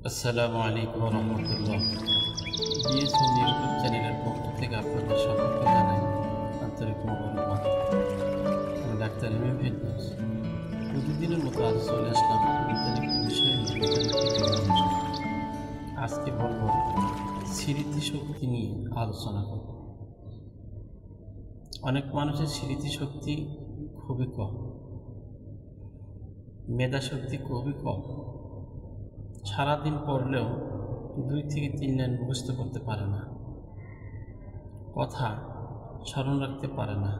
আসসালামু আলাইকুম রহমতুল্লাহ। BSN YouTube চ্যানেলের পক্ষ থেকে আপনাদের সকলকে জানাই আন্তরিক মোবারকবাদ। আমি ডাক্তার এম ফেরদৌস। প্রতিদিনের মতো আজ চলে আসলাম নতুন একটি বিষয় নিয়ে, নতুন একটি ভিডিও নিয়ে। আজকে বলব স্মৃতিশক্তি নিয়ে আলোচনা করব। অনেক মানুষের স্মৃতিশক্তি খুবই কম, মেধাশক্তি খুবই কম। সারাদিন পড়লেও 2 থেকে 3 লাইন মুখস্থ করতে পারে না, কথা স্মরণ রাখতে পারে না,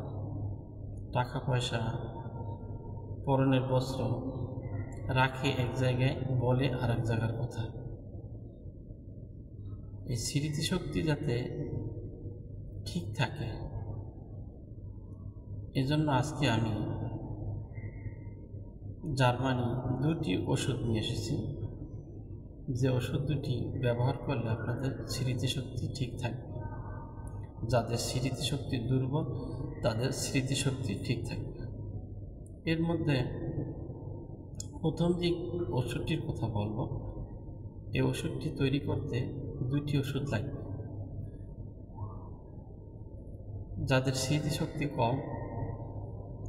টাকা পয়সা পরনের বস্ত্র রাখে এক জায়গায়, বলে আর এক জায়গার কথা। এই স্মৃতিশক্তি যাতে ঠিক থাকে, এজন্য আজকে আমি জার্মানি 2টি ওষুধ নিয়ে এসেছি, যে ওষুধ দুটি ব্যবহার করলে আপনাদের স্মৃতিশক্তি ঠিক থাকবে। যাদের স্মৃতিশক্তি দুর্বল তাদের স্মৃতিশক্তি ঠিক থাকবে। এর মধ্যে প্রথম যে ওষুধটির কথা বলবো, এই ওষুধটি তৈরি করতে 2টি ওষুধ লাগবে। যাদের স্মৃতিশক্তি কম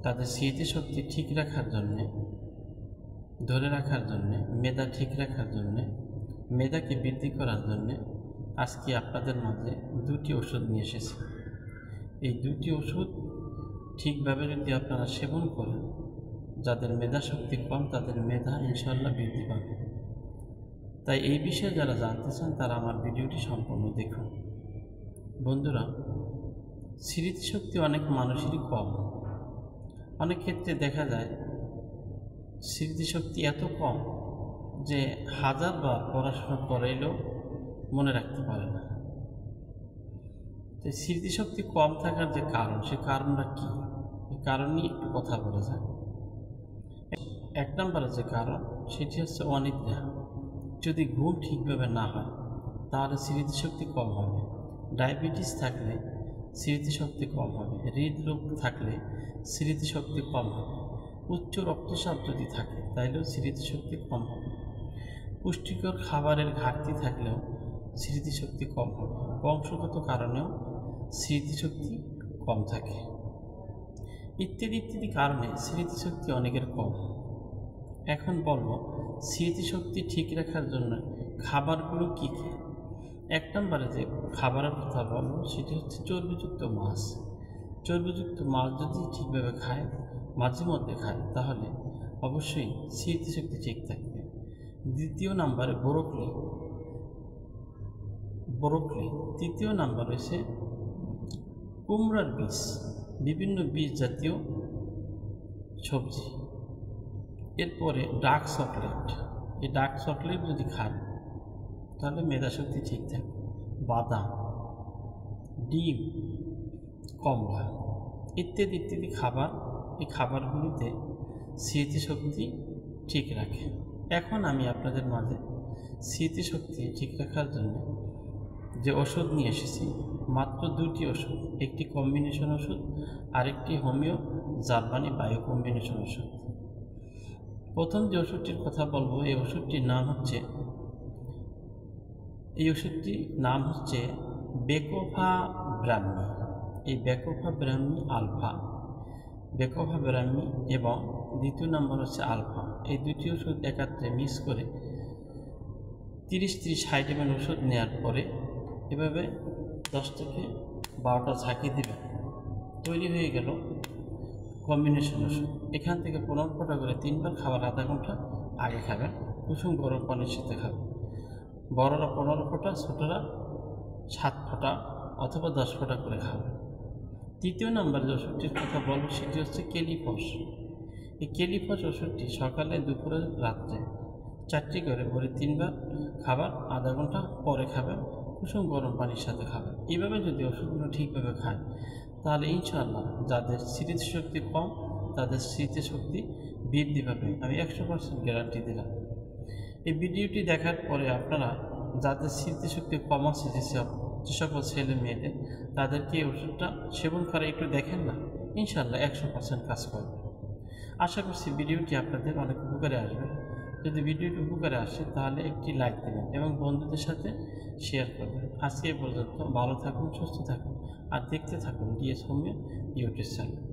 তাদের স্মৃতিশক্তি ঠিক রাখার জন্যে, ধরে রাখার জন্যে, মেধা ঠিক রাখার জন্যে, মেধাকে বৃদ্ধি করার জন্যে আজকে আপনাদের মাঝে 2টি ওষুধ নিয়ে এসেছি। এই 2টি ওষুধ ঠিকভাবে যদি আপনারা সেবন করেন, যাদের মেধা শক্তি কম তাদের মেধা ইনশাআল্লাহ বৃদ্ধি পাবে। তাই এই বিষয়ে যারা জানতে চান তারা আমার ভিডিওটি সম্পূর্ণ দেখুন। বন্ধুরা, স্মৃতিশক্তি অনেক মানুষেরই কম। অনেক ক্ষেত্রে দেখা যায় স্মৃতিশক্তি এত কম যে 1000 বার পড়াশোনা করাইলেও মনে রাখতে পারে না। তো স্মৃতিশক্তি কম থাকার যে কারণ, সে কারণটা কী, এই কারণ নিয়ে একটু কথা বলা যায়। 1 নম্বরে যে কারণ সেটি হচ্ছে অনিদ্রা। যদি ঘুম ঠিকভাবে না হয় তাহলে স্মৃতিশক্তি কম হবে। ডায়াবেটিস থাকলে স্মৃতিশক্তি কম হবে। হৃদরোগ থাকলে স্মৃতিশক্তি কম হবে। উচ্চ রক্তচাপ যদি থাকে তাহলেও স্মৃতিশক্তি কম হবে। পুষ্টিকর খাবারের ঘাটতি থাকলেও স্মৃতিশক্তি কম হবে। বংশগত কারণেও স্মৃতিশক্তি কম থাকে। ইত্যাদি ইত্যাদি কারণে স্মৃতিশক্তি অনেকের কম। এখন বলবো স্মৃতিশক্তি ঠিক রাখার জন্য খাবারগুলো কী কী। 1 নম্বরে যে খাবারের কথা বলবো সেটি হচ্ছে চর্বিযুক্ত মাছ। চর্বিযুক্ত মাছ যদি ঠিকভাবে খায়, মাঝে মধ্যে খায়, তাহলে অবশ্যই স্মৃতিশক্তি ঠিক থাকবে। 2 নম্বরে ব্রোকলি। 3 নম্বর হচ্ছে কুমড়ার বীজ, বিভিন্ন বীজ জাতীয় সবজি। এরপরে ডার্ক চকলেট। এই ডার্ক চকলেট যদি খান তাহলে মেধাশক্তি ঠিক থাকবে। বাদাম, ডিম, কমলা ইত্যাদি ইত্যাদি খাবার, এই খাবারগুলিতে স্মৃতিশক্তি ঠিক রাখে। এখন আমি আপনাদের মাঝে স্মৃতিশক্তি ঠিক রাখার জন্য যে ওষুধ নিয়ে এসেছি, মাত্র 2টি ওষুধ। একটি কম্বিনেশন ওষুধ, আরেকটি হোমিও জার্মানি বায়ো কম্বিনেশন ওষুধ। প্রথম যে ওষুধটির কথা বলবো, এই ওষুধটির নাম হচ্ছে বেকোফাব্রাম্মি। এই বেকোফাব্রাম্মি আলফা, বেকোফাব্রাম্মি এবং 2 নম্বর হচ্ছে আলফা। এই 2টি ওষুধ একত্রে মিক্স করে 30-60 ml ওষুধ নেওয়ার পরে এভাবে 10 থেকে 12টা ঝাঁকি দেবেন। তৈরি হয়ে গেল কম্বিনেশন ওষুধ। এখান থেকে 15 ফোঁটা করে 3 বার খাবার আধা ঘন্টা আগে খাবেন। কুসুম গরম পানির সাথে খাবেন। বড়রা 15 ফোঁটা, ছোটরা 7 ফোঁটা অথবা 10 ফোঁটা করে খাবেন। 3 নম্বর যে ওষুধটির কথা বলব সেটি হচ্ছে কেলিফস। এই কেলিফস ওষুধটি সকালে, দুপুরে, রাত্রে 4টি করে ভরে 3 বার খাবার আধা ঘন্টা পরে খাবেন। কুসুম গরম পানির সাথে খাবেন। এইভাবে যদি ওষুধগুলো ঠিকভাবে খায় তাহলে ইনশাআল্লাহ যাদের স্মৃতিশক্তি কম তাদের স্মৃতিশক্তি বৃদ্ধি পাবে। আমি 100% গ্যারান্টি দিলাম। এই ভিডিওটি দেখার পরে আপনারা যাদের স্মৃতিশক্তি কম আছে, যে সকল ছেলে মেয়েদের, তাদেরকে এই ওষুধটা সেবন করে একটু দেখেন না, ইনশাআল্লাহ 100% কাজ করবে। আশা করছি ভিডিওটি আপনাদের অনেক উপকারে আসবে। যদি ভিডিওটি উপকারে আসে তাহলে একটি লাইক দেবেন এবং বন্ধুদের সাথে শেয়ার করবেন। আজকে এই পর্যন্ত। ভালো থাকুন, সুস্থ থাকুন আর দেখতে থাকুন ডিএস হোমিও ইউটিউব চ্যানেল।